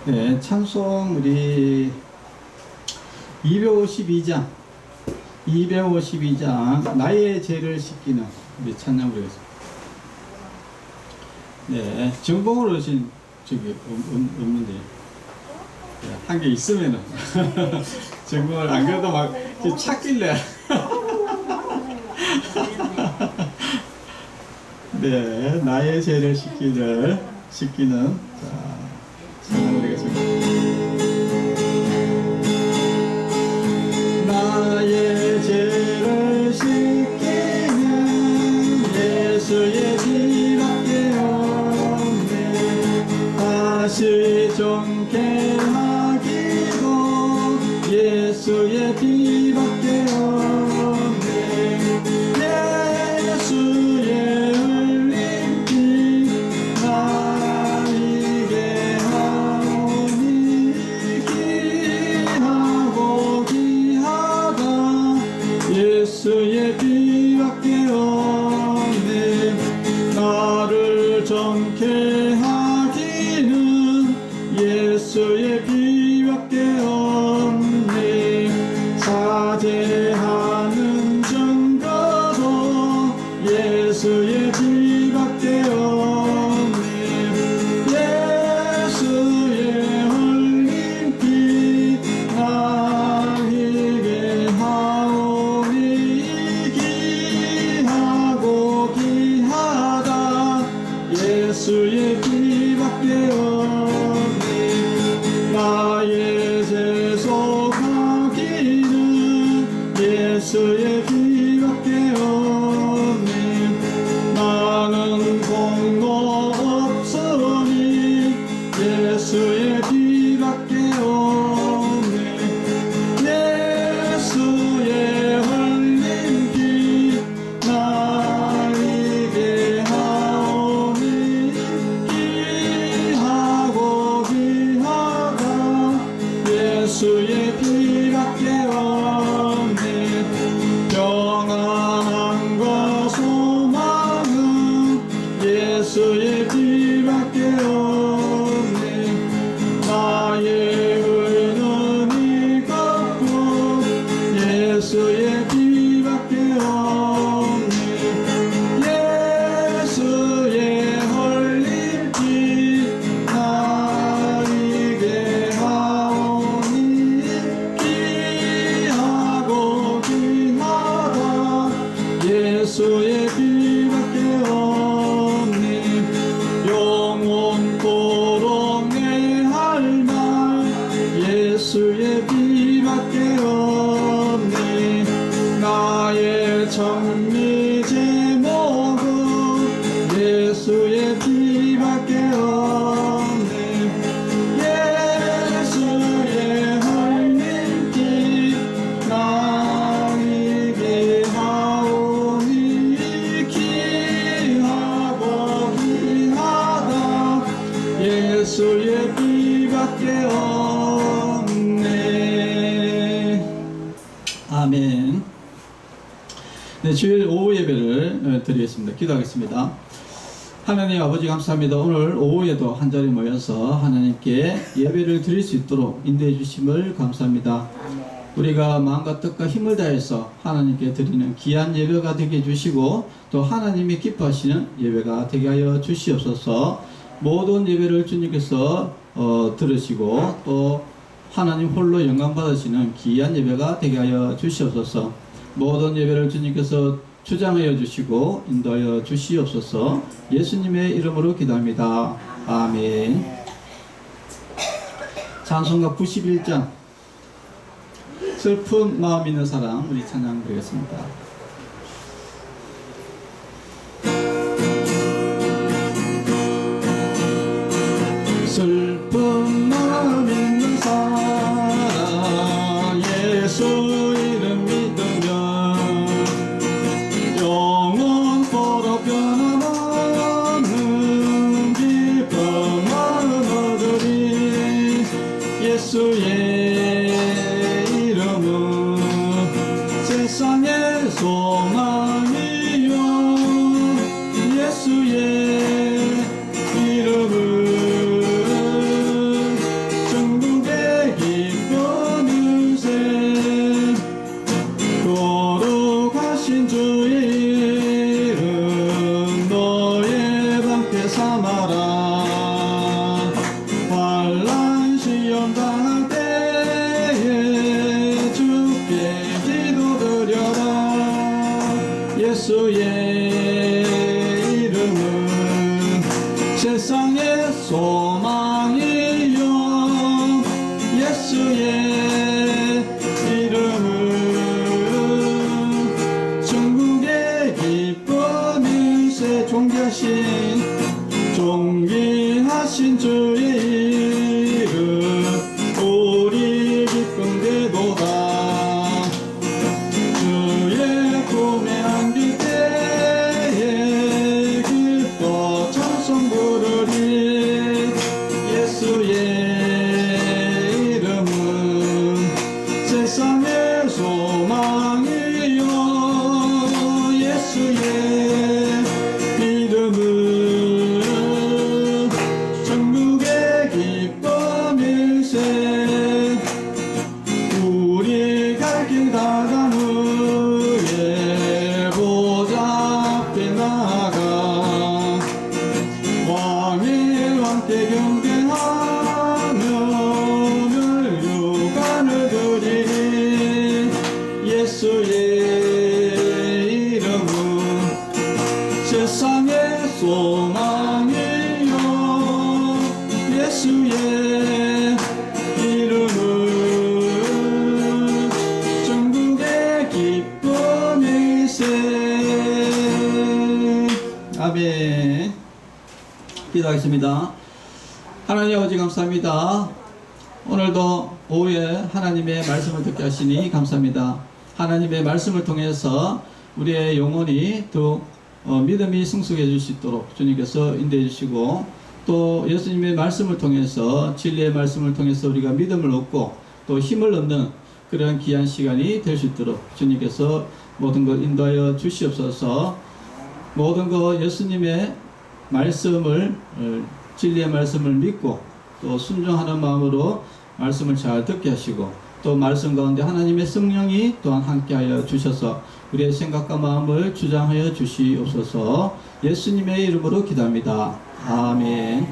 네, 찬송 우리 252장 나의 죄를 씻기는 우리 찬양 부르겠습니다. 네, 정봉으로 오신 저기 없는데 네, 한 개 있으면은 정봉을 안 그래도 막 찾길래 네, 나의 죄를 씻기는 자, 찬양 부르겠습니다. 나의 죄를 씻기는 예수의 피밖에 없네. 다시 정케 하기도 예수의 피밖에 없네. 예수의 흘린 피 나에게 하오니 귀하고 예수의 피밖에 없네. 나를 정케 하기는 예수의 피밖에 없네. 사죄하는 증거도 예수의 피밖에 없네. 예수의 흘린 피 나에게 예수의 피밖에 없네. 나의 죄 속하기는 예수의 피밖에 없네. 나는 공로 없으니 예수의 피밖에 없네. 예수의 흘린 피 나에게 예수의 피밖에 없네. 평안함과 소망은 예수의 피밖에 없네. 나의 의는 이것뿐 예수의 피밖에 없네. 예수의 흘린 피 나에게 예수의 피밖에 없네. 영원토록 내 할 말 예수의 피밖에 없네. 나의 정리 제목은 예수의 피밖에 없네. 예수의 흘린 피 나에게 예수의 피밖에 없네. 아멘. 네, 주일 오후 예배를 드리겠습니다. 기도하겠습니다. 하나님 아버지 감사합니다. 오늘 오후에도 한자리 모여서 하나님께 예배를 드릴 수 있도록 인도해 주심을 감사합니다. 우리가 마음과 뜻과 힘을 다해서 하나님께 드리는 귀한 예배가 되게 해주시고 또 하나님이 기뻐하시는 예배가 되게 하여 주시옵소서. 모든 예배를 주님께서 들으시고 또 하나님 홀로 영광 받으시는 귀한 예배가 되게 하여 주시옵소서. 모든 예배를 주님께서 주장하여 주시고 인도하여 주시옵소서. 예수님의 이름으로 기도합니다. 아멘. 찬송가 91장 슬픈 마음 있는 사람 우리 찬양 드리겠습니다. 슬픈 마음 있는 사람 예수 이름 믿으면 영원토록 변함없는 기쁨 마음 얻으리. 예수의 이름은 세상의 소망이요 예수의 이름은 예수의 이름은 세상의 소망이요 예수의 이름은 천국의 기쁨일세 존귀하신 주의 이름 우리 기쁨 되도다 주의 품에 안길 때에 기뻐 찬송 부르리 예수의 이름은 세상의 소망이요 예수의 이름은 천국의 기쁨일세 우리 갈 길 다가누에 보좌 앞에 나가 왕의 왕께 경배하며 멸류관을 드리니 예수의 이름은 세상의 소망이요 예수의 이름은 천국의 기쁨일세 아멘. 기도하겠습니다. 하나님 아버지 감사합니다. 오늘도 오후에 하나님의 말씀을 듣게 하시니 감사합니다. 하나님의 말씀을 통해서 우리의 영혼이 더 믿음이 승숙해질 수 있도록 주님께서 인도해 주시고 또 예수님의 말씀을 통해서 진리의 말씀을 통해서 우리가 믿음을 얻고 또 힘을 얻는 그런 귀한 시간이 될 수 있도록 주님께서 모든 것 인도하여 주시옵소서. 모든 것 예수님의 말씀을 진리의 말씀을 믿고 또 순종하는 마음으로 말씀을 잘 듣게 하시고 또 말씀 가운데 하나님의 성령이 또한 함께하여 주셔서 우리의 생각과 마음을 주장하여 주시옵소서. 예수님의 이름으로 기도합니다. 아멘.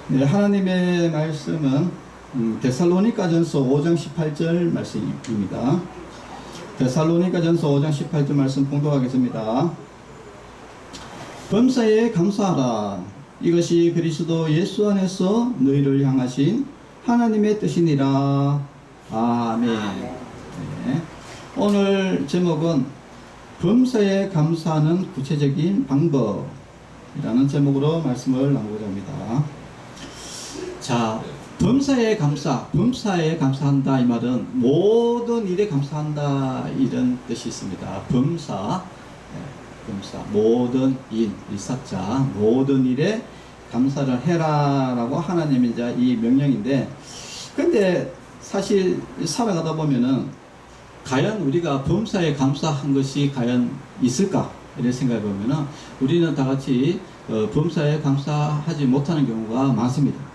네, 하나님의 말씀은 데살로니가전서 5장 18절 말씀입니다. 데살로니가전서 5장 18절 말씀 봉독하겠습니다. 범사에 감사하라. 이것이 그리스도 예수 안에서 너희를 향하신 하나님의 뜻이니라. 아멘. 네. 오늘 제목은 범사에 감사하는 구체적인 방법이라는 제목으로 말씀을 나누고자 합니다. 자, 범사에 감사한다 이 말은 모든 일에 감사한다 이런 뜻이 있습니다. 범사, 모든 일, 일사자, 모든 일에 감사를 해라라고 하나님의 이제 이 명령인데, 근데 사실 살아가다 보면은 과연 우리가 범사에 감사한 것이 과연 있을까 이런 생각해 보면은 우리는 다 같이 범사에 감사하지 못하는 경우가 많습니다.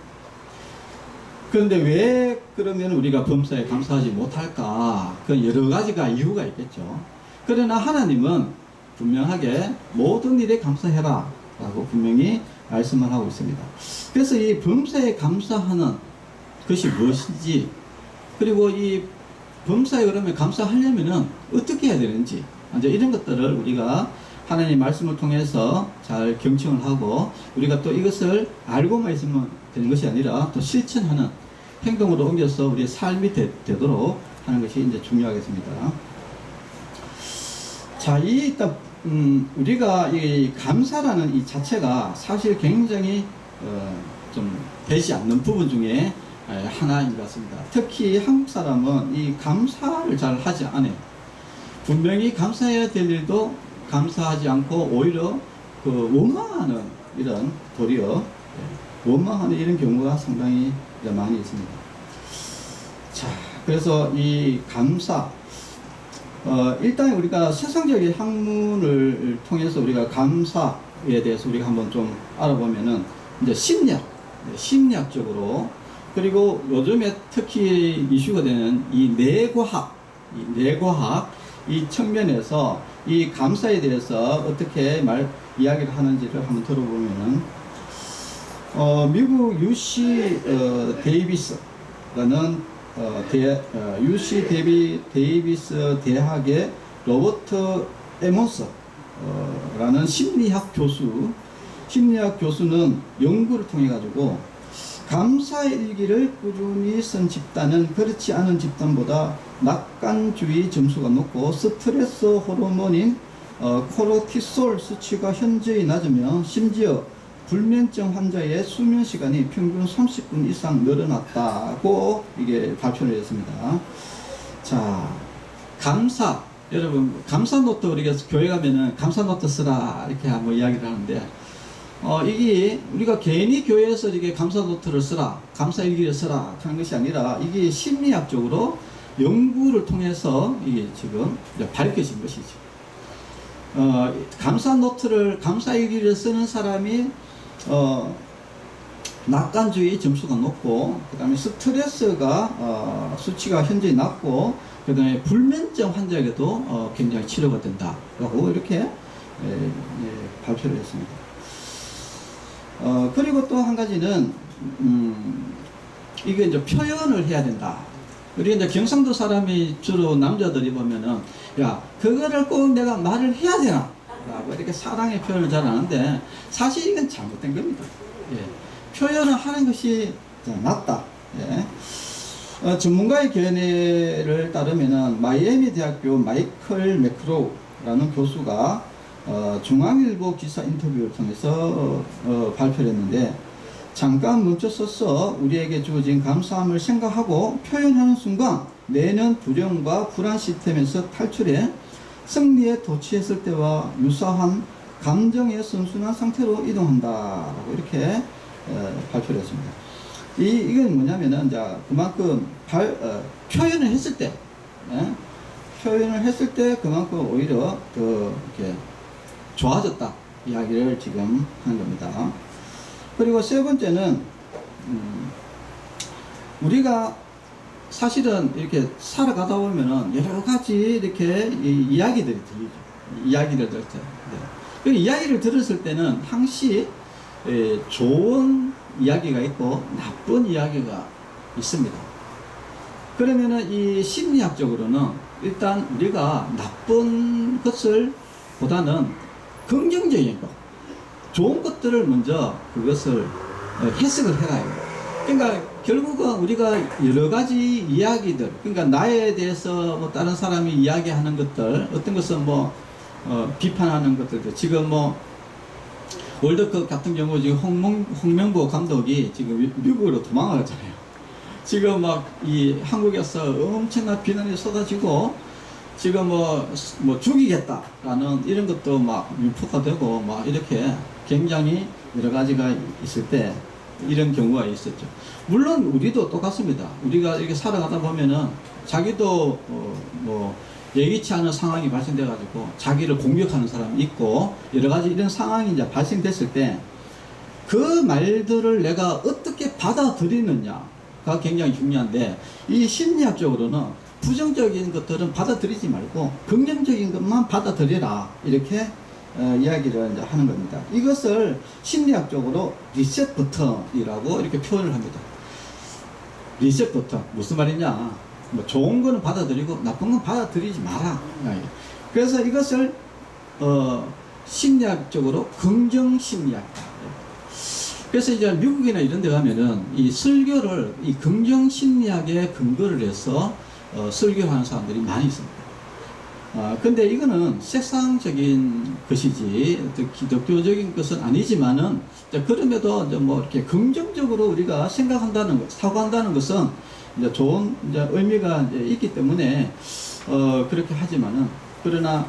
그런데 왜 그러면 우리가 범사에 감사하지 못할까? 그 여러 가지가 이유가 있겠죠. 그러나 하나님은 분명하게 모든 일에 감사해라 라고 분명히 말씀을 하고 있습니다. 그래서 이 범사에 감사하는 것이 무엇인지, 그리고 이 범사에 그러면 감사하려면은 어떻게 해야 되는지, 이제 이런 것들을 우리가 하나님 말씀을 통해서 잘 경청을 하고 우리가 또 이것을 알고만 있으면 되는 것이 아니라 또 실천하는 행동으로 옮겨서 우리의 삶이 되도록 하는 것이 이제 중요하겠습니다. 자, 우리가 이 감사라는 이 자체가 사실 굉장히 좀 되지 않는 부분 중에 하나인 것 같습니다. 특히 한국 사람은 이 감사를 잘 하지 않아요. 분명히 감사해야 될 일도 감사하지 않고 오히려 원망하는 이런 도리어 원망하는 이런 경우가 상당히 많이 있습니다. 자, 그래서 이 감사, 일단 우리가 세상적인 학문을 통해서 우리가 감사에 대해서 우리가 한번 좀 알아보면은 이제 심리학적으로, 그리고 요즘에 특히 이슈가 되는 이 뇌과학 이 측면에서 이 감사에 대해서 어떻게 이야기를 하는지를 한번 들어보면은 미국 UC 데이비스 UC 데이비스 대학의 로버트 에몬스라는 심리학 교수는 연구를 통해 가지고 감사일기를 꾸준히 쓴 집단은 그렇지 않은 집단보다 낙관주의 점수가 높고 스트레스 호르몬인 코르티솔 수치가 현저히 낮으며 심지어 불면증 환자의 수면 시간이 평균 30분 이상 늘어났다고 이게 발표를 했습니다. 자, 감사. 여러분, 감사 노트 우리가 교회 가면은 감사 노트 쓰라 이렇게 한번 이야기를 하는데, 이게 우리가 괜히 교회에서 이게 감사 노트를 쓰라, 감사 일기를 쓰라 하는 것이 아니라 이게 심리학적으로 연구를 통해서 이게 지금 밝혀진 것이죠. 감사 노트를, 감사 일기를 쓰는 사람이 낙관주의 점수가 높고, 그 다음에 스트레스가 수치가 현저히 낮고, 그 다음에 불면증 환자에게도 굉장히 치료가 된다라고 이렇게 발표를 했습니다. 그리고 또 한 가지는 이게 이제 표현을 해야 된다. 우리 이제 경상도 사람이 주로 남자들이 보면은, 야, 그거를 꼭 내가 말을 해야 되나? 라고 이렇게 사랑의 표현을 잘 하는데, 사실 이건 잘못된 겁니다. 예. 표현을 하는 것이 낫다. 예. 전문가의 견해를 따르면은, 마이애미 대학교 마이클 매크로우라는 교수가 중앙일보 기사 인터뷰를 통해서 발표를 했는데, 잠깐 멈춰서서 우리에게 주어진 감사함을 생각하고 표현하는 순간 뇌는 두려움과 불안 시스템에서 탈출해 승리에 도취했을 때와 유사한 감정의 선순환 상태로 이동한다라고 이렇게 발표를 했습니다. 이건 뭐냐면은, 자, 그만큼 표현을 했을 때, 표현을 했을 때 그만큼 오히려 더 이렇게 좋아졌다 이야기를 지금 하는 겁니다. 그리고 세 번째는, 우리가 사실은 이렇게 살아가다 보면은 여러 가지 이렇게 이야기들이 들리죠. 이야기를 들을 때. 그 이야기를 들었을 때는 항시 좋은 이야기가 있고 나쁜 이야기가 있습니다. 그러면은 이 심리학적으로는 일단 우리가 나쁜 것을 보다는 긍정적인 것, 좋은 것들을 먼저 그것을 해석을 해가요. 그러니까 결국은 우리가 여러 가지 이야기들, 그러니까 나에 대해서 뭐 다른 사람이 이야기하는 것들, 어떤 것은 뭐 비판하는 것들도, 지금 뭐 월드컵 같은 경우 지금 홍명보 감독이 지금 미국으로 도망가잖아요. 지금 막 이 한국에서 엄청난 비난이 쏟아지고, 지금 뭐 죽이겠다라는 이런 것도 막 유포가 되고 막 이렇게 굉장히 여러 가지가 있을 때 이런 경우가 있었죠. 물론 우리도 똑같습니다. 우리가 이렇게 살아가다 보면은 자기도 뭐 예기치 않은 상황이 발생돼 가지고 자기를 공격하는 사람이 있고, 여러 가지 이런 상황이 이제 발생됐을 때 그 말들을 내가 어떻게 받아들이느냐가 굉장히 중요한데, 이 심리학적으로는 부정적인 것들은 받아들이지 말고 긍정적인 것만 받아들여라, 이렇게 이야기를 이제 하는 겁니다. 이것을 심리학적으로 리셋 버튼이라고 이렇게 표현을 합니다. 리셋 버튼, 무슨 말이냐? 뭐 좋은 거는 받아들이고 나쁜 건 받아들이지 마라. 그래서 이것을 심리학적으로 긍정 심리학이다. 그래서 이제 미국이나 이런 데 가면은 이 설교를 이 긍정 심리학에 근거를 해서 설교하는 사람들이 많이 있습니다. 근데 이거는 세상적인 것이지 기독교적인 것은 아니지만은, 그럼에도 이제 뭐 이렇게 긍정적으로 우리가 생각한다는 것, 사고한다는 것은 이제 좋은 이제 의미가 이제 있기 때문에 그렇게 하지만은, 그러나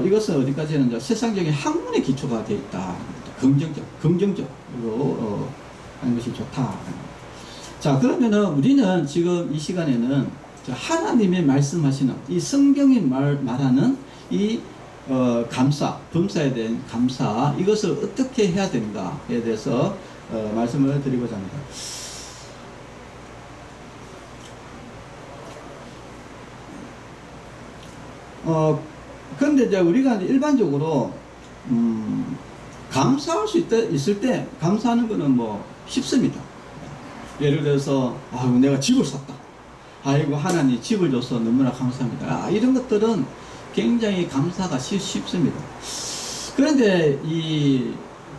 이것은 어디까지는 이제 세상적인 학문의 기초가 되어 있다. 긍정적으로 하는 것이 좋다. 자, 그러면은 우리는 지금 이 시간에는 하나님의 말씀하시는 이 성경이 말하는 이 감사, 범사에 대한 감사, 이것을 어떻게 해야 되는가에 대해서 말씀을 드리고자 합니다. 그런데 이제 우리가 일반적으로 감사할 수 있을 때 감사하는 것은 뭐 쉽습니다. 예를 들어서 아이고 내가 집을 샀다. 아이고 하나님 집을 줘서 너무나 감사합니다. 이런 것들은 굉장히 감사가 쉽습니다. 그런데 이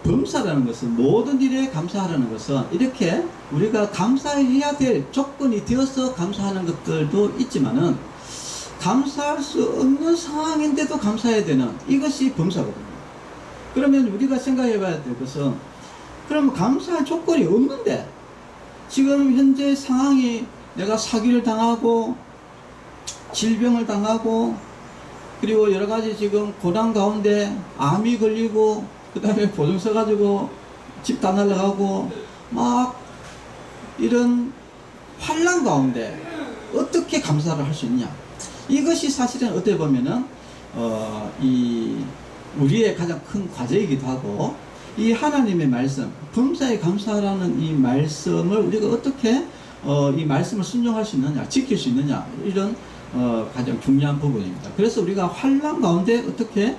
범사라는 것은 모든 일에 감사하라는 것은 이렇게 우리가 감사해야 될 조건이 되어서 감사하는 것들도 있지만은 감사할 수 없는 상황인데도 감사해야 되는 이것이 범사거든요. 그러면 우리가 생각해 봐야 될 것은 그럼 감사할 조건이 없는데 지금 현재 상황이 내가 사기를 당하고 질병을 당하고 그리고 여러 가지 지금 고난 가운데 암이 걸리고 그 다음에 보증서 가지고 집 다 날라가고 막 이런 환난 가운데 어떻게 감사를 할 수 있냐, 이것이 사실은 어떻게 보면은 이 우리의 가장 큰 과제이기도 하고 이 하나님의 말씀 범사에 감사라는 이 말씀을 우리가 어떻게 이 말씀을 순종할 수 있느냐, 지킬 수 있느냐, 이런 가장 중요한 부분입니다. 그래서 우리가 환난 가운데 어떻게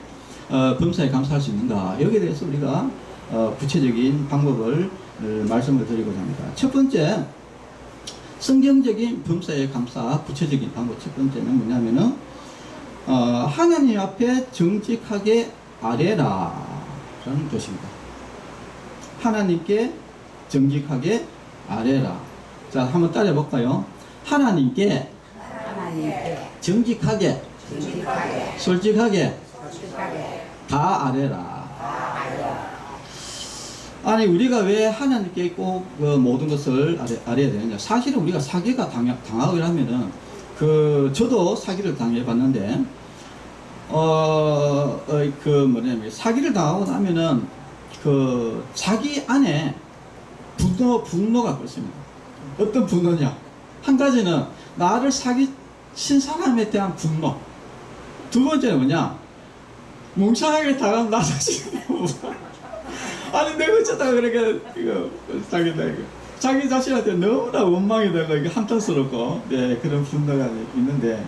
범사에 감사할 수 있는가, 여기에 대해서 우리가 구체적인 방법을 말씀을 드리고자 합니다. 첫 번째, 성경적인 범사에 감사 구체적인 방법 첫 번째는 뭐냐면은 하나님 앞에 정직하게 아뢰라 라는 것입니다. 하나님께 정직하게 아뢰라. 자, 한번 따라 볼까요? 하나님께 정직하게 솔직하게 다 아뢰라. 아니 우리가 왜 하나님께 꼭 모든 것을 아뢰야 되느냐? 사실은 우리가 사기가 당하고 하면은 저도 사기를 당해봤는데 사기를 당하고 나면은 자기 안에 분노가 끓습니다. 어떤 분노냐? 한 가지는 나를 사기친 사람에 대한 분노. 두 번째는 뭐냐? 뭉쳐하게 당한 나 자신. 아니 내가 어쩌다가 그렇게 자기 자신한테 너무나 원망이 되고 이게 한탄스럽고 그런 분노가 있는데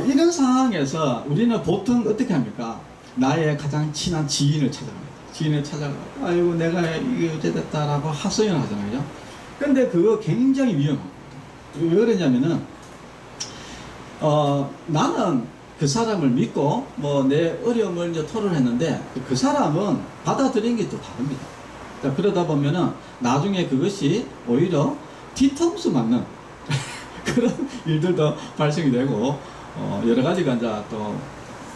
이런 상황에서 우리는 보통 어떻게 합니까? 나의 가장 친한 지인을 찾아갑니다. 지인을 찾아가 아이고 내가 이게 어찌됐다라고 하소연을 하잖아요. 근데 그거 굉장히 위험합니다. 왜 그러냐면은 나는 그 사람을 믿고 내 어려움을 이제 토론했는데 그 사람은 받아들인 게 또 다릅니다. 그러다 보면은 나중에 그것이 오히려 뒤통수 맞는 그런 일들도 발생이 되고 여러 가지가 이제 또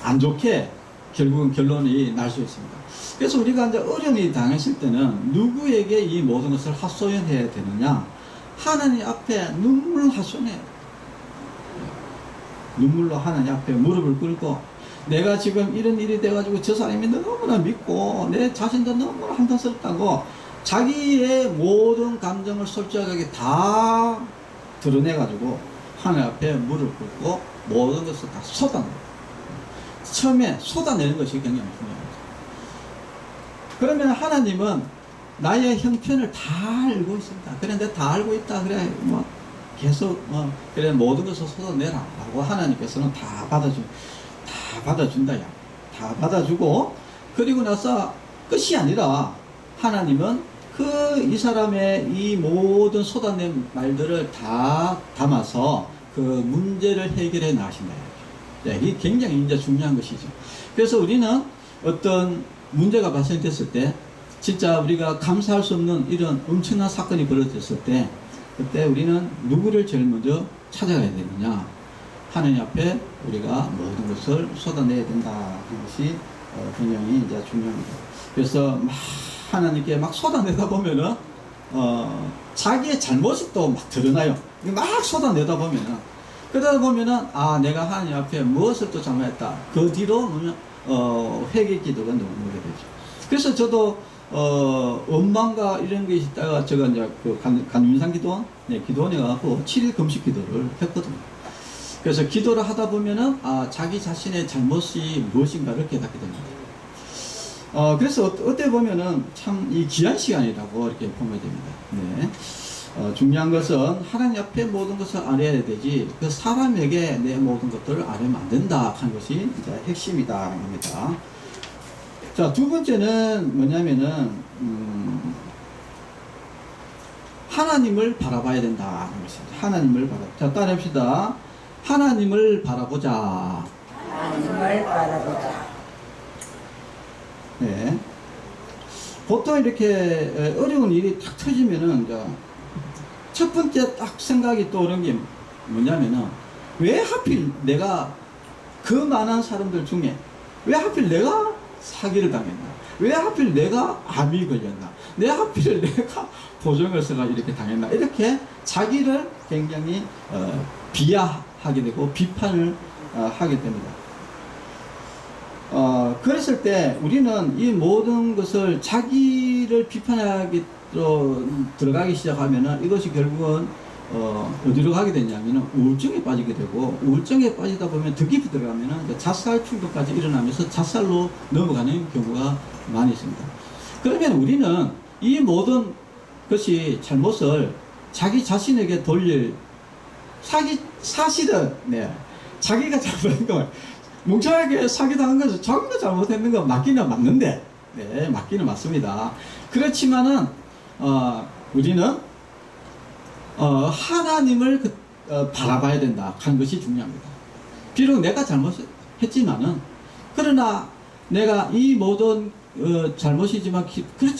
안 좋게 결국은 결론이 날 수 있습니다. 그래서 우리가 이제 어려움이 당했을 때는 누구에게 이 모든 것을 하소연해야 되느냐? 하나님 앞에 눈물 하소연해야 돼요. 눈물로 하나님 앞에 무릎을 꿇고 내가 지금 이런 일이 돼가지고 저 사람이 너무나 믿고 내 자신도 너무나 한탄스럽다고 자기의 모든 감정을 솔직하게 다 드러내가지고 하나님 앞에 무릎을 꿇고 모든 것을 다 쏟아내요. 처음에 쏟아내는 것이 굉장히 중요합니다. 그러면 하나님은 나의 형편을 다 알고 있습니다. 그런데 다 알고 있다 그래 계속 그래 모든 것을 쏟아내라 라고 하나님께서는 다 받아준다. 다 받아주고 그리고 나서 끝이 아니라 하나님은 이 사람의 이 모든 쏟아낸 말들을 다 담아서 그 문제를 해결해 나신다. 이게 굉장히 이제 중요한 것이죠. 그래서 우리는 어떤 문제가 발생됐을 때 진짜 우리가 감사할 수 없는 이런 엄청난 사건이 벌어졌을 때 그때 우리는 누구를 제일 먼저 찾아가야 되느냐? 하나님 앞에 우리가 모든 것을 쏟아내야 된다 하는 것이 굉장히 이제 중요합니다. 그래서 막 하나님께 막 쏟아내다 보면은 자기의 잘못이 또 막 드러나요. 막 쏟아내다 보면은 그러다 보면은 내가 하나님 앞에 무엇을 또 잘못했다. 그 뒤로 회개 기도가 나오게 되죠. 그래서 저도 원망과 이런 게 있다가 제가 이제 간윤상 기도원, 기도원에 가고 7일 금식 기도를 했거든요. 그래서 기도를 하다 보면은 자기 자신의 잘못이 무엇인가를 깨닫게 됩니다. 그래서 어떻게 보면은 참 이 귀한 시간이라고 이렇게 보면 됩니다. 네. 중요한 것은 하나님 앞에 모든 것을 아뢰야 되지 그 사람에게 내 모든 것들을 아뢰면 안 된다 하는 것이 이제 핵심이다 합니다. 자, 두 번째는 뭐냐면은 하나님을 바라봐야 된다 하는 것입니다. 하나님을 바라. 자, 따라합시다. 하나님을 바라보자. 하나님을 바라보자. 네. 보통 이렇게 어려운 일이 탁 터지면은 이제 첫 번째 딱 생각이 떠오르는 게 뭐냐면은 왜 하필 내가 그 많은 사람들 중에 왜 하필 내가 사기를 당했나? 왜 하필 내가 암이 걸렸나? 왜 하필 내가 보정을서가 이렇게 당했나? 이렇게 자기를 굉장히 비하하게 되고 비판을 하게 됩니다. 그랬을 때 우리는 이 모든 것을 자기를 비판하기 들어가기 시작하면은 이것이 결국은 어디로 가게 되냐면은 우울증에 빠지게 되고, 우울증에 빠지다 보면 더 깊이 들어가면은 자살 충동까지 일어나면서 자살로 넘어가는 경우가 많이 있습니다. 그러면 우리는 이 모든 것이 잘못을 자기 자신에게 돌릴 사실은 자기가 잘못한 거, 뭉쳐하게 사기당한 것은 자기가 잘못했는 거 맞기는 맞는데, 맞기는 맞습니다. 그렇지만은 우리는 하나님을 바라봐야 된다 하는 것이 중요합니다. 비록 내가 잘못했지만은, 그러나 내가 이 모든 잘못이지만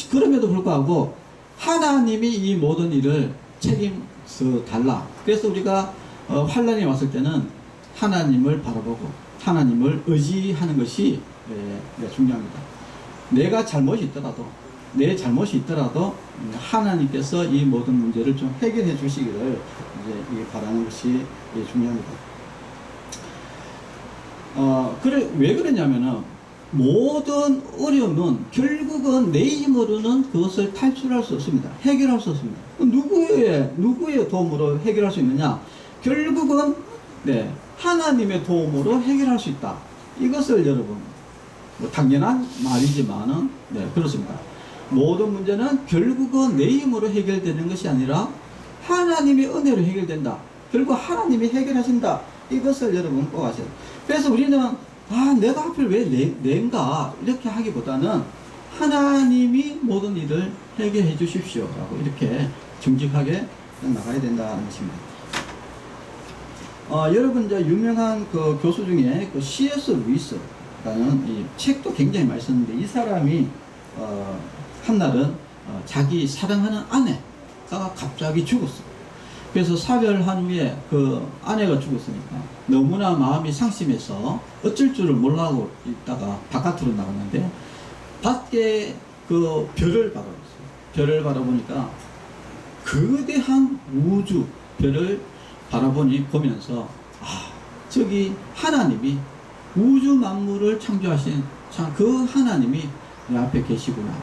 그럼에도 불구하고 하나님이 이 모든 일을 책임져 달라. 그래서 우리가 환난이 왔을 때는 하나님을 바라보고 하나님을 의지하는 것이 중요합니다. 내가 잘못이 있더라도, 내 잘못이 있더라도 하나님께서 이 모든 문제를 좀 해결해 주시기를 이제 바라는 것이 중요합니다. 그래, 왜 그러냐면은 모든 어려움은 결국은 내 힘으로는 그것을 탈출할 수 없습니다. 해결할 수 없습니다. 누구의 도움으로 해결할 수 있느냐? 결국은 하나님의 도움으로 해결할 수 있다. 이것을 여러분, 당연한 말이지만은 그렇습니다. 모든 문제는 결국은 내 힘으로 해결되는 것이 아니라 하나님의 은혜로 해결된다. 결국 하나님이 해결하신다. 이것을 여러분 꼭 아셔야 돼요. 그래서 우리는 내가 하필 왜 내인가 이렇게 하기보다는 하나님이 모든 일을 해결해 주십시오 라고 이렇게 정직하게 나가야 된다는 것입니다. 여러분, 이제 유명한 그 교수 중에 그 C.S. 루이스라는 이 책도 굉장히 많이 썼는데, 이 사람이 한날은 자기 사랑하는 아내가 갑자기 죽었어요. 그래서 사별한 후에 그 아내가 죽었으니까 너무나 마음이 상심해서 어쩔 줄을 몰라하고 있다가 바깥으로 나갔는데, 밖에 그 별을 바라봤어요. 별을 바라보니까 거대한 우주 별을 보면서 저기 하나님이 우주 만물을 창조하신 참 그 하나님이 내 앞에 계시구나.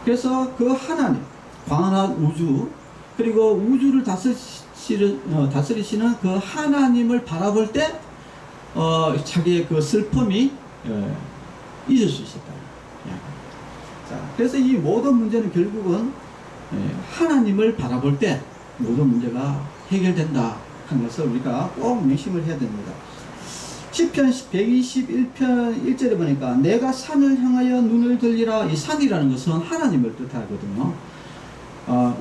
그래서 그 하나님, 광활한 우주, 그리고 우주를 다스리시는 그 하나님을 바라볼 때 자기의 그 슬픔이 잊을 수 있었다. 자, 그래서 이 모든 문제는 결국은 하나님을 바라볼 때 모든 문제가 해결된다 하는 것을 우리가 꼭 명심을 해야 됩니다. 시편 121편 1절에 보니까 내가 산을 향하여 눈을 들리라. 이 산이라는 것은 하나님을 뜻하거든요.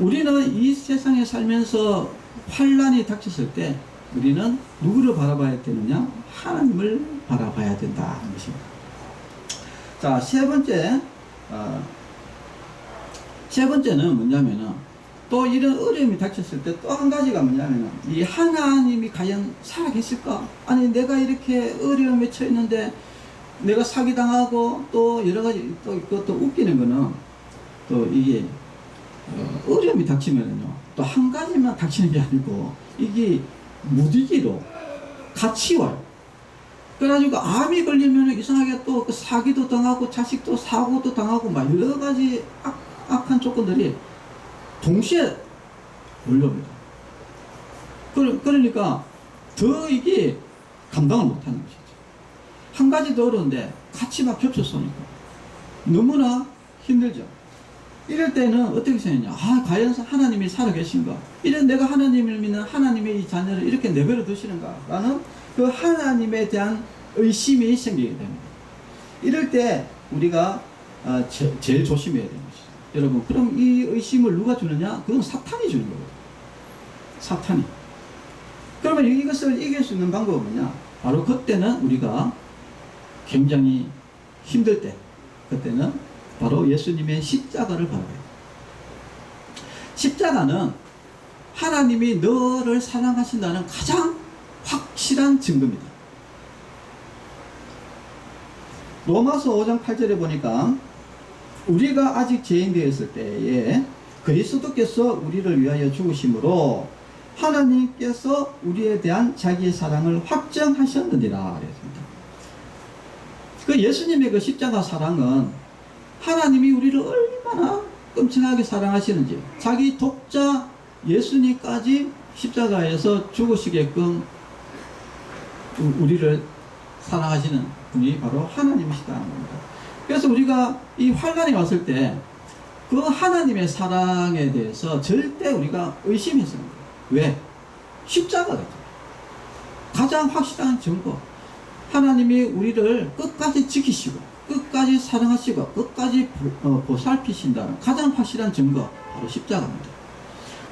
우리는 이 세상에 살면서 환난이 닥쳤을 때 우리는 누구를 바라봐야 되느냐? 하나님을 바라봐야 된다 하는 것입니다. 자, 세 번째는 뭐냐면은, 또 이런 어려움이 닥쳤을 때 또 한 가지가 뭐냐면은, 이 하나님이 과연 살아계실까? 아니, 내가 이렇게 어려움에 처했는데 내가 사기당하고 또 여러 가지 또 웃기는 거는, 또 이게 어려움이 닥치면은요, 또 한 가지만 닥치는 게 아니고 이게 무디기로 같이 와요. 그래가지고 암이 걸리면 이상하게 또 사기도 당하고 자식도 사고도 당하고 막 여러 가지 악한 조건들이 동시에 올라옵니다. 그러니까 더 이게 감당을 못하는 것이죠. 한 가지 더 어려운데 같이 막 겹쳐서 오니까 너무나 힘들죠. 이럴 때는 어떻게 생각하냐? 과연 하나님이 살아계신가? 이런 내가 하나님을 믿는 하나님의 이 자녀를 이렇게 내버려 두시는가? 라는 그 하나님에 대한 의심이 생기게 됩니다. 이럴 때 우리가 제일 조심해야 되는 것이죠. 여러분, 그럼 이 의심을 누가 주느냐? 그건 사탄이 주는 거거든요. 사탄이. 그러면 이것을 이길 수 있는 방법은 뭐냐? 바로 그때는 우리가 굉장히 힘들 때, 그때는 바로 예수님의 십자가를 바라봐요. 십자가는 하나님이 너를 사랑하신다는 가장 확실한 증거입니다. 로마서 5장 8절에 보니까 우리가 아직 죄인 되었을 때에 그리스도께서 우리를 위하여 죽으심으로 하나님께서 우리에 대한 자기의 사랑을 확정하셨느니라 그랬습니다. 그 예수님의 그 십자가 사랑은 하나님이 우리를 얼마나 끔찍하게 사랑하시는지, 자기 독자 예수님까지 십자가에서 죽으시게끔 우리를 사랑하시는 분이 바로 하나님이시다는 겁니다. 그래서 우리가 이 환난이 왔을 때 그 하나님의 사랑에 대해서 절대 우리가 의심해서는 거예요. 왜? 십자가거든요. 가장 확실한 증거. 하나님이 우리를 끝까지 지키시고 끝까지 사랑하시고 끝까지 보살피신다는 가장 확실한 증거, 바로 십자가입니다.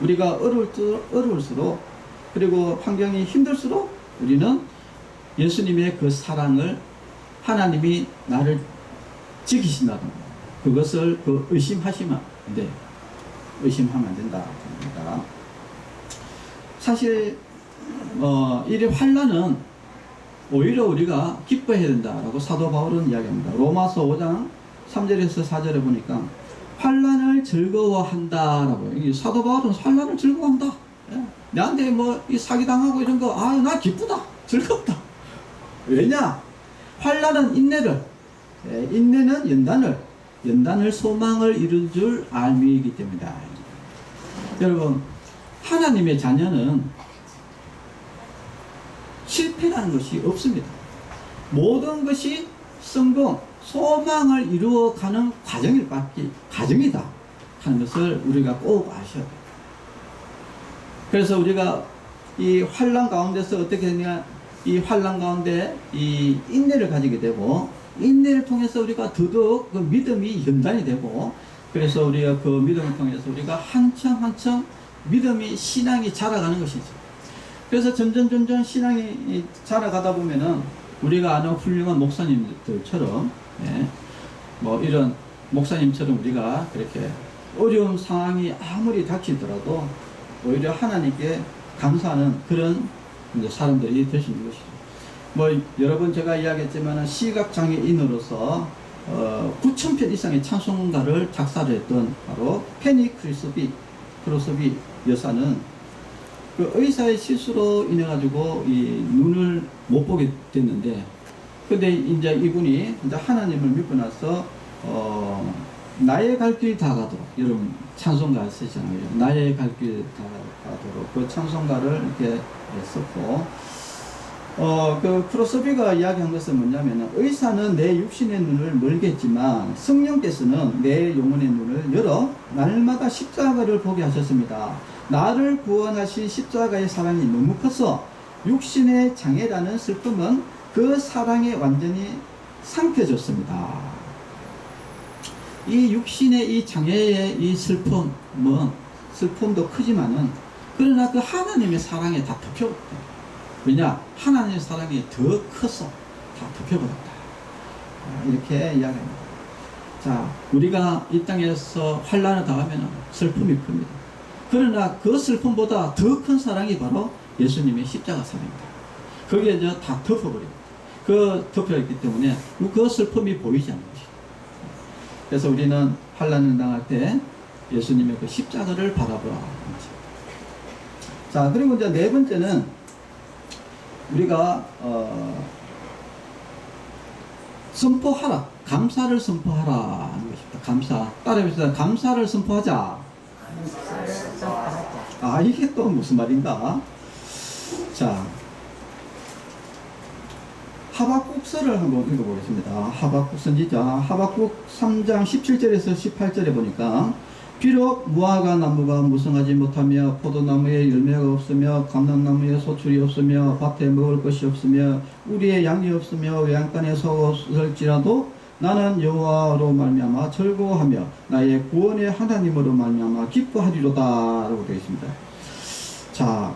우리가 어려울수록 그리고 환경이 힘들수록 우리는 예수님의 그 사랑을, 하나님이 나를 지키신다는 것, 그것을 의심하시면 안 돼요. 의심하면 안 된다. 사실 이 환난은 오히려 우리가 기뻐해야 된다라고 사도 바울은 이야기합니다. 로마서 5장 3절에서 4절에 보니까 환난을 즐거워한다라고. 사도 바울은 환난을 즐거워한다. 예. 나한테 뭐 이 사기당하고 이런 거, 나 기쁘다, 즐겁다. 왜냐? 환난은 인내를, 인내는 연단을 소망을 이룰 줄 알미이기 때문이다. 여러분, 하나님의 자녀는 실패라는 것이 없습니다. 모든 것이 성공, 소망을 이루어가는 과정이다 하는 것을 우리가 꼭 아셔야 돼요. 그래서 우리가 이 환난 가운데서 어떻게 되냐, 이 환난 가운데 이 인내를 가지게 되고, 인내를 통해서 우리가 더더욱 그 믿음이 연단이 되고, 그래서 우리가 그 믿음을 통해서 우리가 한참 믿음이, 신앙이 자라가는 것이죠. 그래서 점점 신앙이 자라가다 보면은 우리가 아는 훌륭한 목사님들처럼, 뭐 이런 목사님처럼 우리가 그렇게 어려운 상황이 아무리 닥치더라도 오히려 하나님께 감사하는 그런 사람들이 되시는 것이죠. 뭐 여러 번 제가 이야기했지만 시각장애인으로서 9,000편 이상의 찬송가를 작사를 했던 바로 페니 크로스비 여사는 그 의사의 실수로 인해 가지고 이 눈을 못 보게 됐는데, 근데 이제 이분이 이제 하나님을 믿고 나서 나의 갈 길 다 가도록, 여러분 찬송가 쓰잖아요. 나의 갈 길 다 가도록 그 찬송가를 이렇게 썼고, 그 크로스비가 이야기한 것은 뭐냐면은, 의사는 내 육신의 눈을 멀겠지만 성령께서는 내 영혼의 눈을 열어 날마다 십자가를 보게 하셨습니다. 나를 구원하신 십자가의 사랑이 너무 커서 육신의 장애라는 슬픔은 그 사랑에 완전히 삼켜졌습니다. 이 육신의 이 장애의 이 슬픔도 크지만은, 그러나 그 하나님의 사랑에 다 덮여버렸다. 왜냐? 하나님의 사랑이 더 커서 다 덮여버렸다. 이렇게 이야기합니다. 자, 우리가 이 땅에서 환난을 당하면 슬픔이 큽니다. 그러나 그 슬픔보다 더 큰 사랑이 바로 예수님의 십자가 사랑입니다. 거기에 이제 다 덮어버립니다. 그 덮여있기 때문에 그 슬픔이 보이지 않는 것이죠. 그래서 우리는 환난을 당할 때 예수님의 그 십자가를 바라보라. 자, 그리고 이제 네 번째는 우리가 선포하라, 감사를 선포하라 하는 것입니다. 감사. 따라해보시다. 감사를 선포하자. 이게 또 무슨 말인가? 자, 하박국서를 한번 읽어보겠습니다. 하박국 선지자 하박국 3장 17절에서 18절에 보니까, 비록 무화과 나무가 무성하지 못하며 포도나무에 열매가 없으며 감람나무에 소출이 없으며 밭에 먹을 것이 없으며 우리의 양이 없으며 외양간에 소가 없을지라도 나는 여호와로 말미암아 즐거워하며 나의 구원의 하나님으로 말미암아 기뻐하리로다라고 되어 있습니다. 자,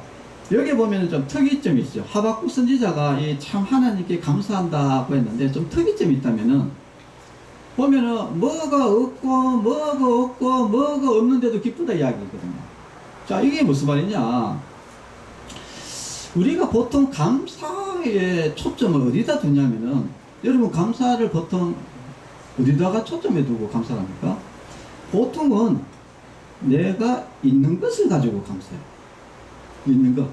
여기 보면 좀 특이점이 있죠. 하박국 선지자가 이 참 하나님께 감사한다고 했는데 좀 특이점이 있다면은 보면은 뭐가 없는데도 기쁘다 이야기거든요. 자, 이게 무슨 말이냐? 우리가 보통 감사의 초점을 어디다 두냐면은, 여러분 감사를 보통 어디다가 초점에 두고 감사를 합니까? 보통은 내가 있는 것을 가지고 감사해요. 있는 것.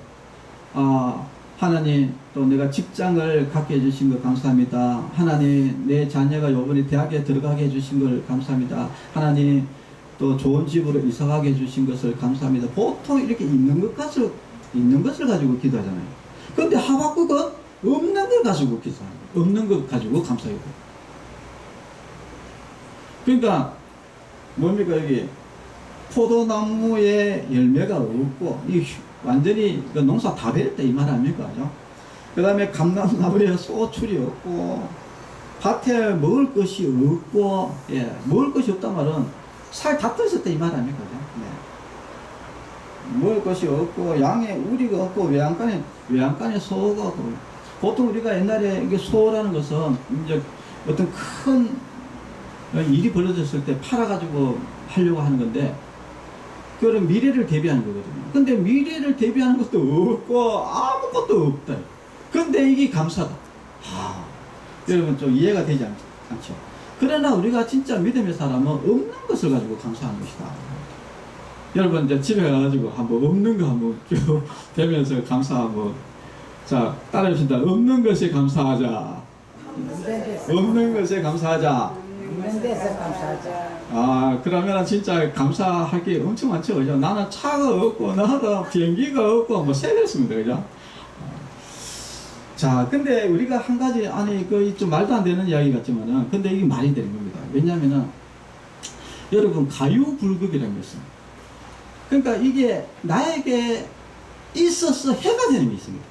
아, 하나님, 또 내가 직장을 갖게 해주신 것 감사합니다. 하나님, 내 자녀가 요번에 대학에 들어가게 해주신 걸 감사합니다. 하나님, 또 좋은 집으로 이사가게 해주신 것을 감사합니다. 보통 이렇게 있는 것을 가지고 기도하잖아요. 그런데 하박국은 없는 걸 가지고 기도합니다. 없는 것 가지고 감사해요. 그러니까 뭡니까? 여기 포도나무에 열매가 없고 이 완전히 농사 다 베렸다 이 말 아닙니까? 그 다음에 감람나무에 소출이 없고 밭에 먹을 것이 없고, 예, 먹을 것이 없단 말은 살 다 떨어졌다 이 말 아닙니까? 네. 먹을 것이 없고 양에 우리가 없고 외양간에 소가 없고. 보통 우리가 옛날에 이게 소라는 것은 이제 어떤 큰 일이 벌어졌을 때 팔아가지고 하려고 하는 건데, 그런 미래를 대비하는 거거든요. 근데 미래를 대비하는 것도 없고 아무것도 없다. 근데 이게 감사다. 여러분 좀 이해가 되지 않죠? 그러나 우리가 진짜 믿음의 사람은 없는 것을 가지고 감사하는 것이다. 여러분 이제 집에 가가지고 한번 없는 거 한번 쭉 대면서 감사 한번. 자, 따라해봅시다. 없는 것에 감사하자. 없는 것에 감사하자. 있는 데서 감사하자. 아, 그러면 진짜 감사할 게 엄청 많죠, 그죠? 나는 차가 없고, 나는 비행기가 없고, 뭐, 세겠습니다, 그죠? 자, 근데 우리가 한 가지, 아니, 그, 좀 말도 안 되는 이야기 같지만은, 근데 이게 말이 되는 겁니다. 왜냐면은, 여러분, 가유불급이라는 게 있습니다. 그러니까 이게 나에게 있어서 해가 되는 게 있습니다.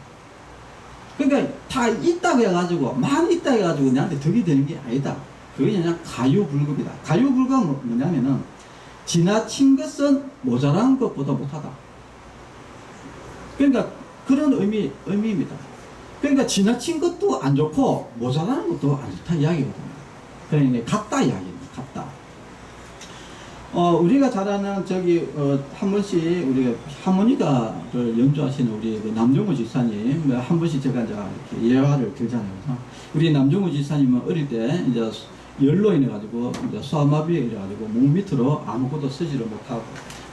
그러니까 다 있다고 해가지고, 많이 있다고 해가지고 내한테 덕이 되는 게 아니다. 그게 그냥 가유불급이다. 가유불급은 뭐냐면은 지나친 것은 모자란 것보다 못하다. 그러니까 그런 의미입니다. 그러니까 지나친 것도 안 좋고 모자라는 것도 안 좋다 이야기거든요. 그러니까 같다 이야기입니다. 같다. 우리가 잘 아는 한 번씩 우리가 하모니카를 연주하시는 우리 남정우 지사님 한 번씩 제가 이제 이렇게 예화를 들잖아요. 우리 남정우 지사님은 어릴 때 이제 열로 인해 가지고 이제 소아마비에 이래 가지고 목 밑으로 아무것도 쓰지를 못하고,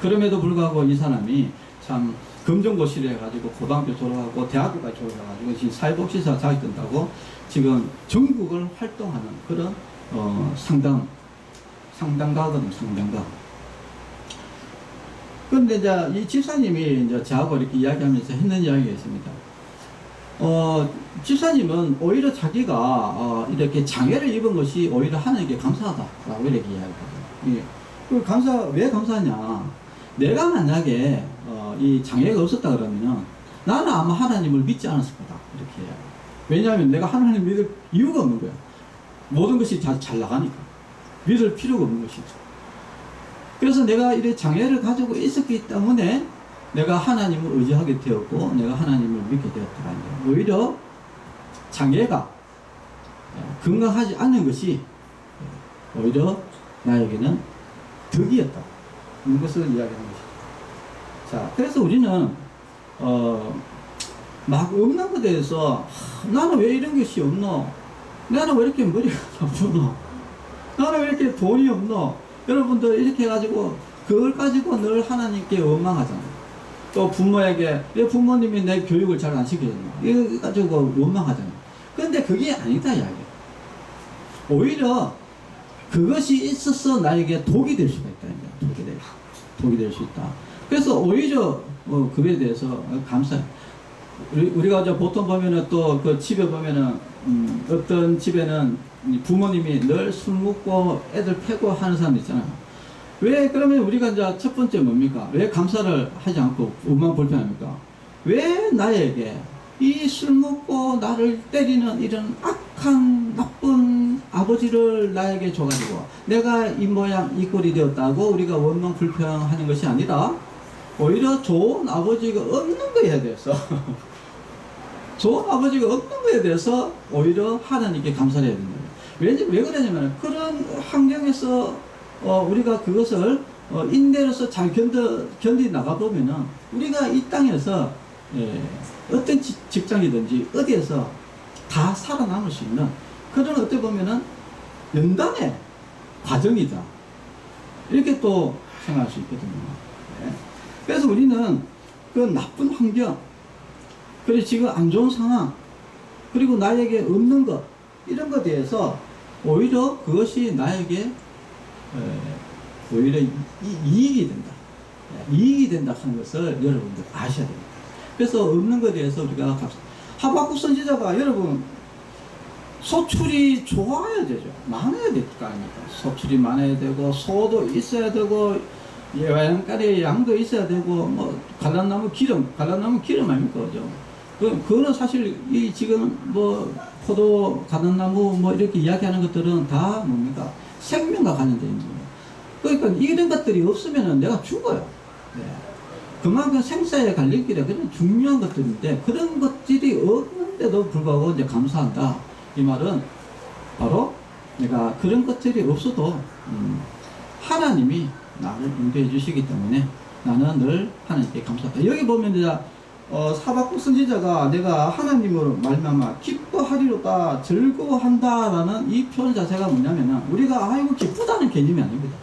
그럼에도 불구하고 이 사람이 참 검정고시를 해가지고 고등학교 졸업하고 대학교까지 졸업해가지고 지금 사회복지사 자격증 따고 지금 전국을 활동하는 그런 상당가거든요. 상당가. 그런데 이제 이 집사님이 이제 저하고 이렇게 이야기하면서 했는 이야기가 있습니다. 집사님은 오히려 자기가 이렇게 장애를 입은 것이 오히려 하나님께 감사하다라고 이렇게 이야기하거든요. 예. 왜 감사하냐? 내가 만약에 이 장애가 없었다 그러면은 나는 아마 하나님을 믿지 않았을 거다 이렇게 해요. 왜냐하면 내가 하나님을 믿을 이유가 없는 거야. 모든 것이 잘 나가니까 믿을 필요가 없는 것이죠. 그래서 내가 이런 장애를 가지고 있었기 때문에 내가 하나님을 의지하게 되었고 내가 하나님을 믿게 되었더라는 거예요. 오히려 장애가 건강하지 않는 것이 오히려 나에게는 덕이었다. 이런 것을 이야기하는 것이죠. 자, 그래서 우리는 막 없는 것에 대해서 나는 왜 이런 것이 없노? 나는 왜 이렇게 머리가 나쁘노? 나는 왜 이렇게 돈이 없노? 여러분들 이렇게 해가지고 그걸 가지고 늘 하나님께 원망하잖아요. 또 부모에게 왜 부모님이 내 교육을 잘 안 시켜줬노? 이거 가지고 원망하잖아요. 근데 그게 아니다 이야기. 오히려 그것이 있어서 나에게 독이 될 수가 있다. 독이 될 수 있다. 그래서 오히려 그에 대해서 감사해. 우리가 보통 보면은 또 그 집에 보면은 어떤 집에는 부모님이 늘 술 먹고 애들 패고 하는 사람 있잖아요. 왜 그러면 우리가 이제 첫 번째 뭡니까? 왜 감사를 하지 않고 원망 불평합니까? 왜 나에게 이 술 먹고 나를 때리는 이런 악한 나쁜 아버지를 나에게 줘가지고 내가 이 모양 이 꼴이 되었다고 우리가 원망 불평하는 것이 아니라 오히려 좋은 아버지가 없는 거에 대해서 좋은 아버지가 없는 거에 대해서 오히려 하나님께 감사를 해야 된다. 왜 그러냐면 그런 환경에서 우리가 그것을 인내로서 잘 견디 나가 보면은 우리가 이 땅에서 어떤 직장이든지 어디에서 다 살아남을 수 있는 그런 어떻게 보면은 연단의 과정이다. 이렇게 또 생각할 수 있거든요. 그래서 우리는 그 나쁜 환경, 그리고 지금 안 좋은 상황, 그리고 나에게 없는 것, 이런 것에 대해서 오히려 그것이 나에게 오히려 이익이 된다. 이익이 된다 하는 것을 여러분들 아셔야 됩니다. 그래서 없는 것에 대해서 우리가 하박국 선지자가 여러분 소출이 좋아야 되죠. 많아야 될 거 아닙니까? 소출이 많아야 되고 소도 있어야 되고 예화양가리의 양도 있어야 되고 뭐 갈란나무 기름 아닙니까? 그죠? 그거는 사실 이 지금 뭐 포도 갈란나무 뭐 이렇게 이야기하는 것들은 다 뭡니까? 생명과 관련되어 있는 거예요. 그러니까 이런 것들이 없으면 내가 죽어요. 네. 그만큼 생사의 갈림길에 그런 중요한 것들인데 그런 것들이 없는데도 불구하고 이제 감사한다. 이 말은 바로 내가 그런 것들이 없어도 하나님이 나를 인도해 주시기 때문에 나는 늘 하나님께 감사하다. 여기 보면 이제 사박국 선지자가 내가 하나님으로 말미암아 기뻐하리로다 즐거워한다라는 이 표현 자체가 뭐냐면은 우리가 아이고 기쁘다는 개념이 아닙니다.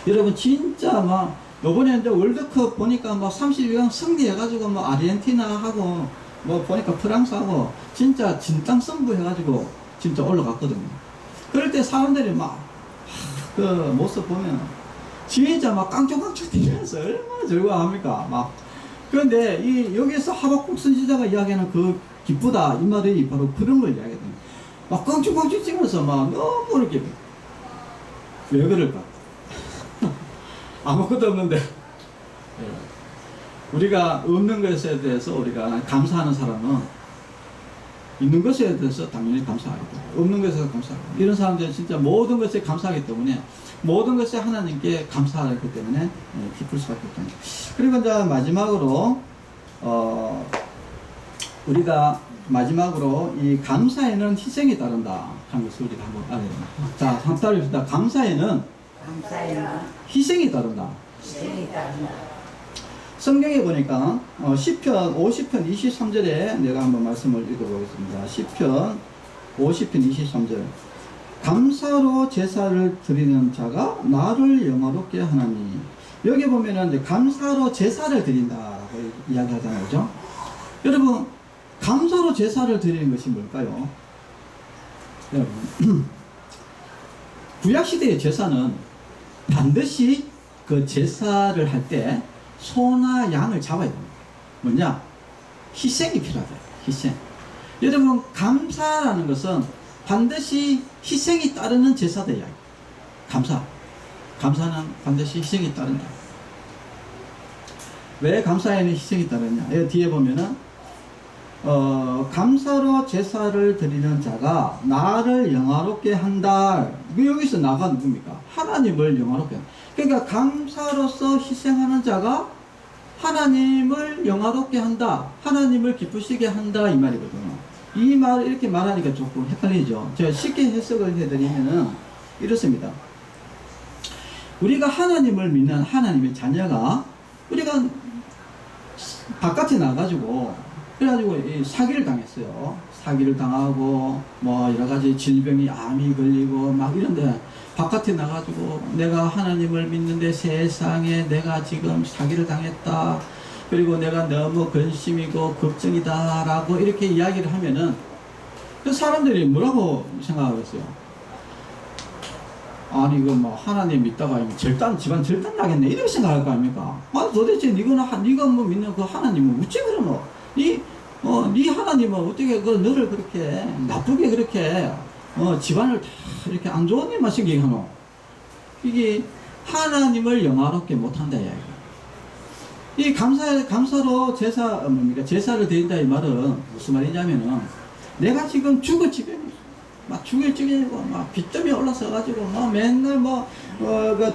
여러분 진짜 막 요번에 이제 월드컵 보니까 막 32강 승리해가지고 뭐 아르헨티나하고 뭐 보니까 프랑스하고 진짜 진땅 승부해가지고 진짜 올라갔거든요. 그럴 때 사람들이 막 그 모습 보면 진짜 막 깡총깡총 뛰면서 얼마나 즐거워합니까? 막 그런데 이 여기서 하박국 선지자가 이야기하는 그 기쁘다 이 말이 바로 그런 걸 이야기해요. 막 깡총깡총 뛰면서 막 너무 이렇게 왜 그럴까? 아무것도 없는데 우리가 없는 것에 대해서 우리가 감사하는 사람은 있는 것에 대해서 당연히 감사하겠다. 없는 것에 대해서 감사하고 이런 사람들은 진짜 모든 것에 감사하기 때문에 모든 것에 하나님께 감사하기 때문에 기쁠 수밖에 없다. 그리고 이제 마지막으로 우리가 마지막으로 이 감사에는 희생이 따른다 하는 것을 우리가 한번 알아야 됩니다. 자, 한번 따라합시다. 감사에는 희생이 따른다. 성경에 보니까 시편 50편 23절에 내가 한번 말씀을 읽어보겠습니다. 시편 50편 23절 감사로 제사를 드리는 자가 나를 영화롭게 하나니. 여기 보면은 이제 감사로 제사를 드린다라고 이야기하잖아요. 그죠? 여러분 감사로 제사를 드리는 것이 뭘까요? 여러분 구약시대의 제사는 반드시 그 제사를 할 때 소나 양을 잡아야 됩니다. 뭐냐? 희생이 필요하다. 희생. 여러분 감사라는 것은 반드시 희생이 따르는 제사다. 감사는 반드시 희생이 따른다. 왜 감사에는 희생이 따르냐? 여기 뒤에 보면은 감사로 제사를 드리는 자가 나를 영화롭게 한다. 여기서 나가 누굽니까? 하나님을 영화롭게 한다. 그러니까 감사로서 희생하는 자가 하나님을 영화롭게 한다. 하나님을 기쁘시게 한다. 이 말이거든요. 이 말을 이렇게 말하니까 조금 헷갈리죠. 제가 쉽게 해석을 해드리면은 이렇습니다. 우리가 하나님을 믿는 하나님의 자녀가 우리가 바깥에 나가가지고 그래가지고 사기를 당했어요. 사기를 당하고 뭐 여러가지 질병이 암이 걸리고 막 이런데 바깥에 나가지고 내가 하나님을 믿는데 세상에 내가 지금 사기를 당했다. 그리고 내가 너무 근심이고 걱정이다 라고 이렇게 이야기를 하면은 그 사람들이 뭐라고 생각하겠어요? 아니 이거 뭐 하나님 믿다가 집안 절단 나겠네 이렇게 생각할 거 아닙니까? 아 도대체 네가 뭐 믿는 그 하나님은 어찌 그러노? 네 하나님은 어떻게 그 너를 그렇게 나쁘게 그렇게 집안을 다 이렇게 안 좋은 일만 생기게 하노? 이게 하나님을 영화롭게 못한다 이야기. 이 감사로 제사를 드린다 이 말은 무슨 말이냐면은 내가 지금 죽을 지경이 있어. 막 죽일 죽이고 막 빚점이 올라서가지고 막 맨날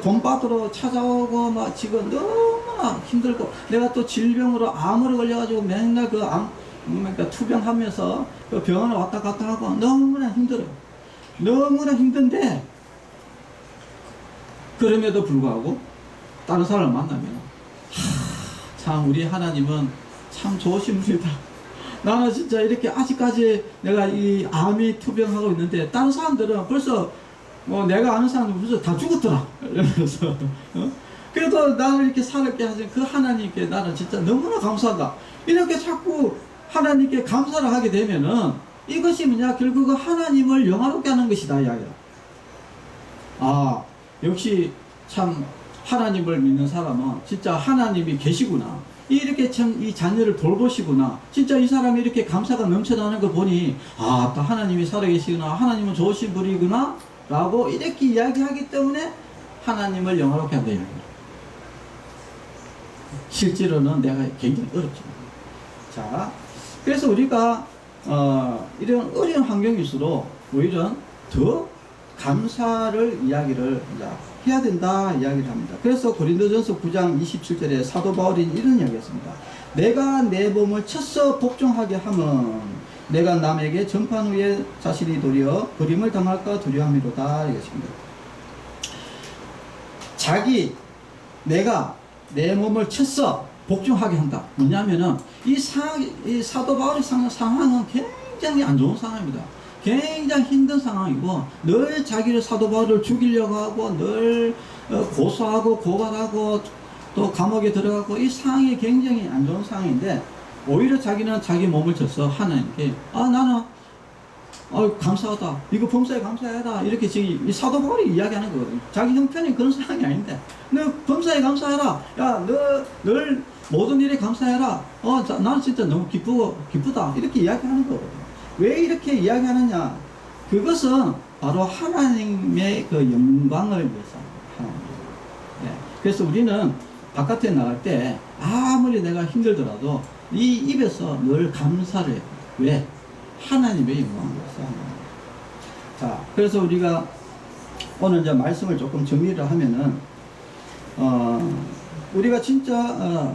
돈 받으러 찾아오고 막 지금 너무나 힘들고 내가 또 질병으로 암으로 걸려가지고 맨날 그 그러니까 투병하면서 그 병원에 왔다 갔다 하고 너무나 힘들어요. 너무나 힘든데 그럼에도 불구하고 다른 사람을 만나면 참 우리 하나님은 참 좋으신 분이다. 나는 진짜 이렇게 아직까지 내가 이 암이 투병하고 있는데 다른 사람들은 벌써 내가 아는 사람들은 벌써 다 죽었더라 이러면서 그래도 나를 이렇게 살게 하신 그 하나님께 나는 진짜 너무나 감사하다. 이렇게 자꾸 하나님께 감사를 하게 되면은 이것이 뭐냐, 결국은 하나님을 영화롭게 하는 것이다 이야기야. 아, 역시 참 하나님을 믿는 사람은 진짜 하나님이 계시구나, 이렇게 참 이 자녀를 돌보시구나, 진짜 이 사람이 이렇게 감사가 넘쳐나는 거 보니 아, 또 하나님이 살아계시구나, 하나님은 좋으신 분이구나 라고 이렇게 이야기하기 때문에 하나님을 영화롭게 한다 이야기야. 실제로는 내가 굉장히 어렵죠. 자, 그래서 우리가 이런 어려운 환경일수록 오히려 더 감사를 이야기를 해야 된다 이야기를 합니다. 그래서 고린도전서 9장 27절에 사도 바울이 이런 이야기했습니다. 내가 내 몸을 쳐서 복종하게 하면 내가 남에게 전판 후에 자신이 도리어 버림을 당할까 두려움이로다 이것입니다. 내가 내 몸을 쳐서 복종하게 한다. 뭐냐면은 이 사도 바울이 상황은 굉장히 안 좋은 상황입니다. 굉장히 힘든 상황이고 늘 자기를 사도 바울을 죽이려고 하고 늘 고소하고 고발하고 또 감옥에 들어가고 이 상황이 굉장히 안 좋은 상황인데 오히려 자기는 자기 몸을 쳐서 하나님께 나는 감사하다, 이거 범사에 감사해라, 이렇게 지금 이 사도 바울이 이야기하는 거거든요. 자기 형편이 그런 상황이 아닌데 너 범사에 감사해라, 야 너 늘 모든 일에 감사해라, 나는 진짜 너무 기쁘다 이렇게 이야기하는 거거든요. 왜 이렇게 이야기하느냐, 그것은 바로 하나님의 그 영광을 위해서 하는 거예요. 네. 그래서 우리는 바깥에 나갈 때 아무리 내가 힘들더라도 이 입에서 늘 감사를 해요. 왜? 하나님의 영광을 위해서 하는 거예요. 자, 그래서 우리가 오늘 이제 말씀을 조금 정리를 하면은 우리가 진짜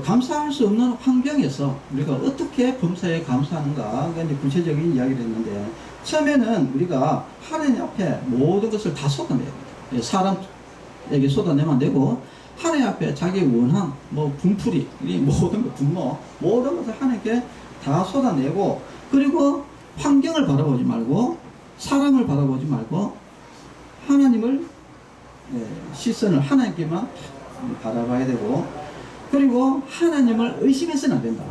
감사할 수 없는 환경에서 우리가 어떻게 범사에 감사하는가, 이제 구체적인 이야기를 했는데, 처음에는 우리가 하나님 앞에 모든 것을 다 쏟아내야 돼요. 사람에게 쏟아내면 안 되고, 하나님 앞에 자기 원한, 분풀이, 모든 것, 분노, 모든 것을 하나님께 다 쏟아내고, 그리고 환경을 바라보지 말고, 사람을 바라보지 말고, 하나님을, 시선을 하나님께만 바라봐야 되고, 그리고 하나님을 의심해서는 안 된다.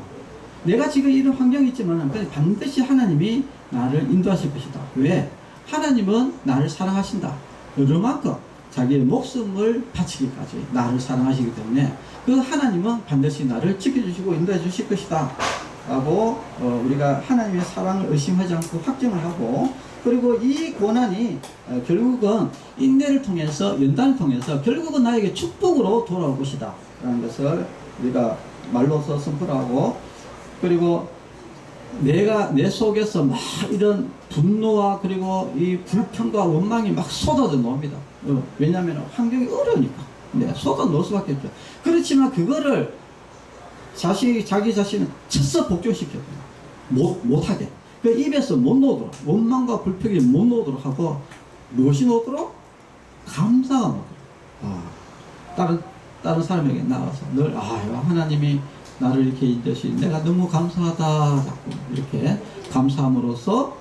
내가 지금 이런 환경이 있지만 반드시 하나님이 나를 인도하실 것이다. 왜? 하나님은 나를 사랑하신다. 얼마만큼 자기의 목숨을 바치기까지 나를 사랑하시기 때문에 그 하나님은 반드시 나를 지켜주시고 인도해 주실 것이다 라고 우리가 하나님의 사랑을 의심하지 않고 확정을 하고, 그리고 이 고난이 결국은 인내를 통해서, 연단을 통해서 결국은 나에게 축복으로 돌아올 것이다 라는 것을 우리가 말로서 선포를 하고, 그리고 내 속에서 막 이런 분노와 그리고 이 불평과 원망이 막 쏟아져 나옵니다. 왜냐하면 환경이 어려우니까. 쏟아 놓을 수밖에 없죠. 그렇지만 그거를 자기 자신을 쳐서 복종시켜요. 못하게. 그 입에서 못 놓도록, 원망과 불평이 못 놓도록 하고, 무엇이 놓도록? 감사가 놓도록. 다른 사람에게 나와서 늘 하나님이 나를 이렇게 인도하신, 내가 너무 감사하다, 자꾸 이렇게 감사함으로써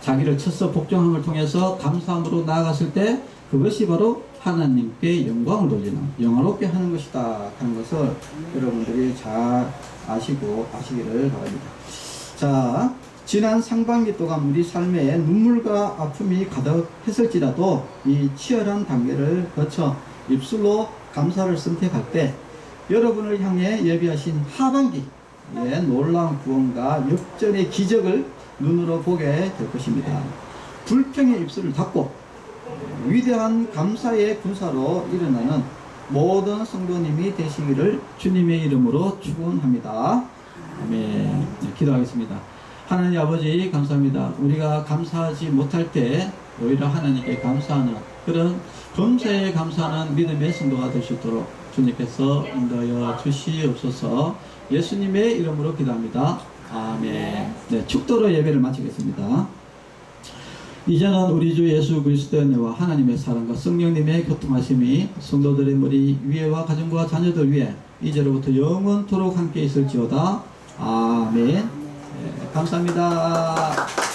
자기를 쳐서 복종함을 통해서 감사함으로 나아갔을 때 그것이 바로 하나님께 영광을 돌리는, 영화롭게 하는 것이다 하는 것을 여러분들이 잘 아시기를 바랍니다. 자, 지난 상반기 동안 우리 삶에 눈물과 아픔이 가득했을지라도 이 치열한 단계를 거쳐 입술로 감사를 선택할 때 여러분을 향해 예비하신 하반기의 놀라운 구원과 역전의 기적을 눈으로 보게 될 것입니다. 불평의 입술을 닫고 위대한 감사의 군사로 일어나는 모든 성도님이 되시기를 주님의 이름으로 축원합니다. 아멘. 기도하겠습니다. 하나님 아버지 감사합니다. 우리가 감사하지 못할 때 오히려 하나님께 감사하는 그런 범사에 감사하는 믿음의 성도가 될 수 있도록 주님께서 인도하여 주시옵소서. 예수님의 이름으로 기도합니다. 아멘. 네, 축도로 예배를 마치겠습니다. 이제는 우리 주 예수 그리스도의 은혜와 하나님의 사랑과 성령님의 교통하심이 성도들의 머리 위에와 가정과 자녀들 위에 이제로부터 영원토록 함께 있을지어다. 아멘. 네, 감사합니다.